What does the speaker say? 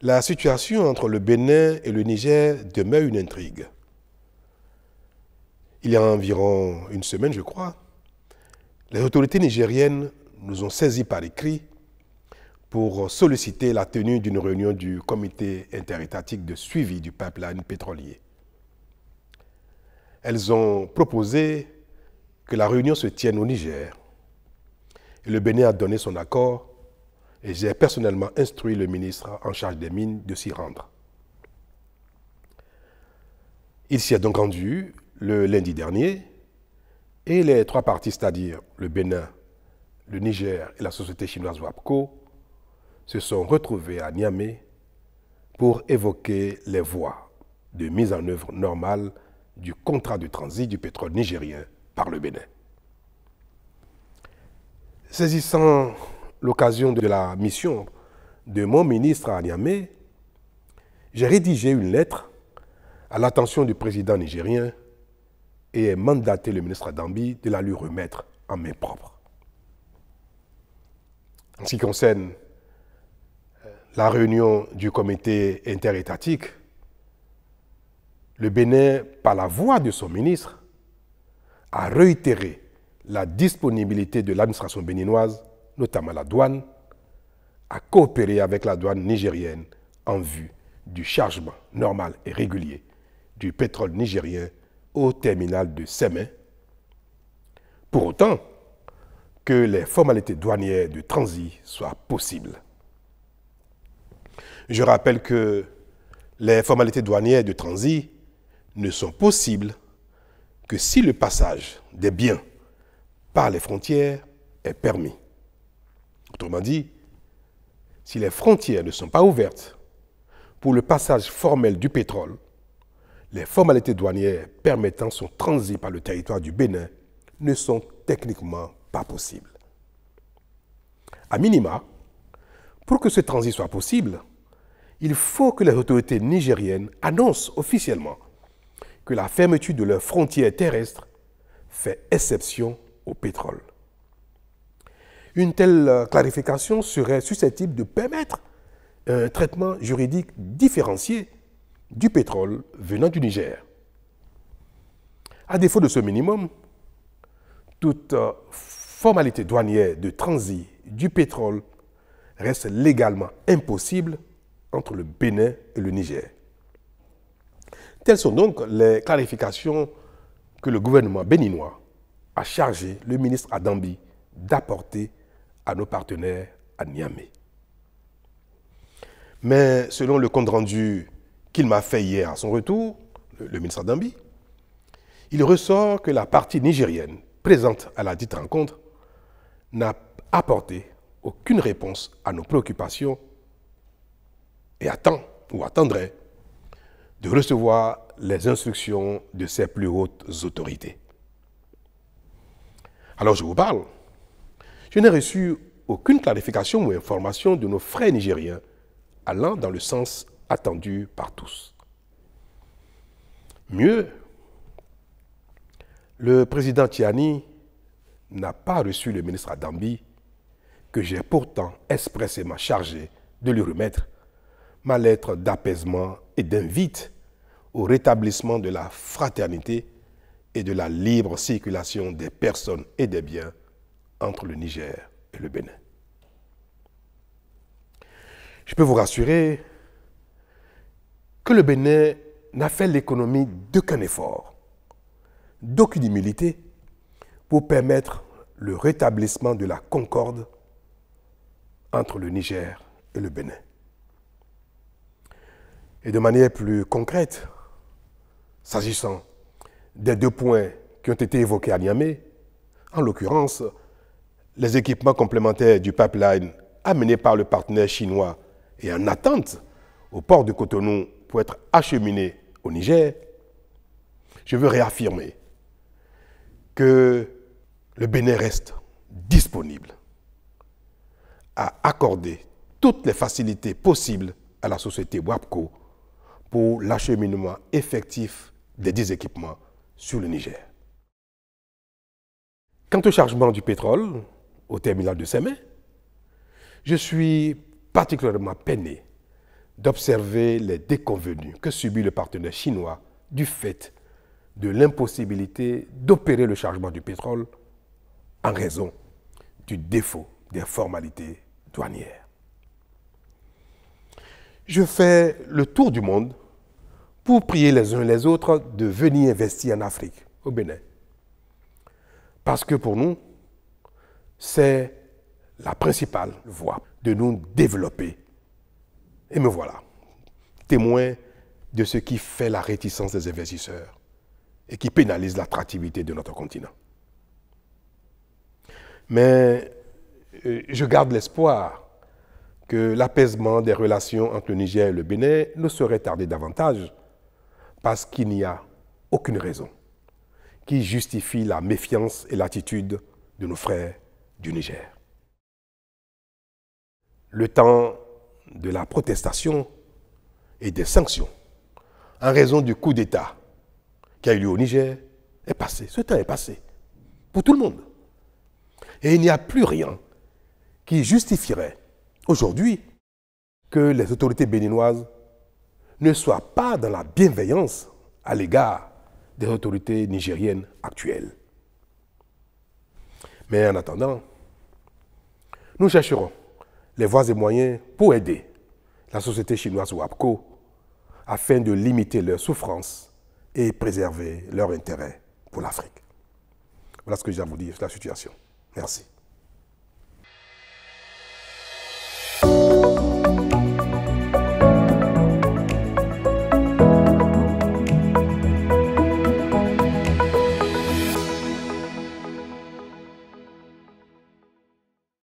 La situation entre le Bénin et le Niger demeure une intrigue. Il y a environ une semaine, je crois, les autorités nigériennes nous ont saisis par écrit pour solliciter la tenue d'une réunion du comité interétatique de suivi du pipeline pétrolier. Elles ont proposé que la réunion se tienne au Niger. Et le Bénin a donné son accord et j'ai personnellement instruit le ministre en charge des mines de s'y rendre. Il s'y est donc rendu le lundi dernier et les trois parties, c'est-à-dire le Bénin, le Niger et la société chinoise WAPCO, se sont retrouvés à Niamey pour évoquer les voies de mise en œuvre normale du contrat de transit du pétrole nigérien par le Bénin. Saisissant l'occasion de la mission de mon ministre à Niamey, j'ai rédigé une lettre à l'attention du président nigérien et ai mandaté le ministre Adambi de la lui remettre en main propre. En ce qui concerne la réunion du comité interétatique, le Bénin, par la voix de son ministre, a réitéré la disponibilité de l'administration béninoise, notamment la douane, à coopérer avec la douane nigérienne en vue du chargement normal et régulier du pétrole nigérien au terminal de Sémé, pour autant que les formalités douanières de transit soient possibles. Je rappelle que les formalités douanières de transit ne sont possibles que si le passage des biens par les frontières est permis. Autrement dit, si les frontières ne sont pas ouvertes pour le passage formel du pétrole, les formalités douanières permettant son transit par le territoire du Bénin ne sont techniquement pas possibles. A minima, pour que ce transit soit possible, il faut que les autorités nigériennes annoncent officiellement que la fermeture de leurs frontières terrestres fait exception au pétrole. Une telle clarification serait susceptible de permettre un traitement juridique différencié du pétrole venant du Niger. À défaut de ce minimum, toute formalité douanière de transit du pétrole reste légalement impossible entre le Bénin et le Niger. Telles sont donc les clarifications que le gouvernement béninois a chargé le ministre Adambi d'apporter à nos partenaires à Niamey. Mais selon le compte rendu qu'il m'a fait hier à son retour, le ministre Adambi, il ressort que la partie nigérienne présente à la dite rencontre n'a apporté aucune réponse à nos préoccupations et attend ou attendrait de recevoir les instructions de ses plus hautes autorités. Alors je vous parle, je n'ai reçu aucune clarification ou information de nos frères nigériens allant dans le sens attendu par tous. Mieux, le président Tiani n'a pas reçu le ministre Adambi, que j'ai pourtant expressément chargé de lui remettre ma lettre d'apaisement et d'invite au rétablissement de la fraternité et de la libre circulation des personnes et des biens entre le Niger et le Bénin. Je peux vous rassurer que le Bénin n'a fait l'économie d'aucun effort, d'aucune humilité pour permettre le rétablissement de la concorde entre le Niger et le Bénin. Et de manière plus concrète, s'agissant des deux points qui ont été évoqués à Niamey, en l'occurrence, les équipements complémentaires du pipeline amenés par le partenaire chinois et en attente au port de Cotonou pour être acheminés au Niger, je veux réaffirmer que le Bénin reste disponible à accorder toutes les facilités possibles à la société WAPCO pour l'acheminement effectif des 10 équipements sur le Niger. Quant au chargement du pétrole au terminal de Sémé, je suis particulièrement peiné d'observer les déconvenues que subit le partenaire chinois du fait de l'impossibilité d'opérer le chargement du pétrole en raison du défaut des formalités douanières. Je fais le tour du monde pour prier les uns les autres de venir investir en Afrique, au Bénin. Parce que pour nous, c'est la principale voie de nous développer. Et me voilà, témoin de ce qui fait la réticence des investisseurs et qui pénalise l'attractivité de notre continent. Mais je garde l'espoir que l'apaisement des relations entre le Niger et le Bénin ne saurait tarder davantage parce qu'il n'y a aucune raison qui justifie la méfiance et l'attitude de nos frères du Niger. Le temps de la protestation et des sanctions en raison du coup d'État qui a eu lieu au Niger est passé. Ce temps est passé pour tout le monde. Et il n'y a plus rien qui justifierait aujourd'hui que les autorités béninoises ne soient pas dans la bienveillance à l'égard des autorités nigériennes actuelles. Mais en attendant, nous chercherons les voies et moyens pour aider la société chinoise WAPCO afin de limiter leurs souffrances et préserver leur intérêt pour l'Afrique. Voilà ce que j'ai à vous dire sur la situation. Merci.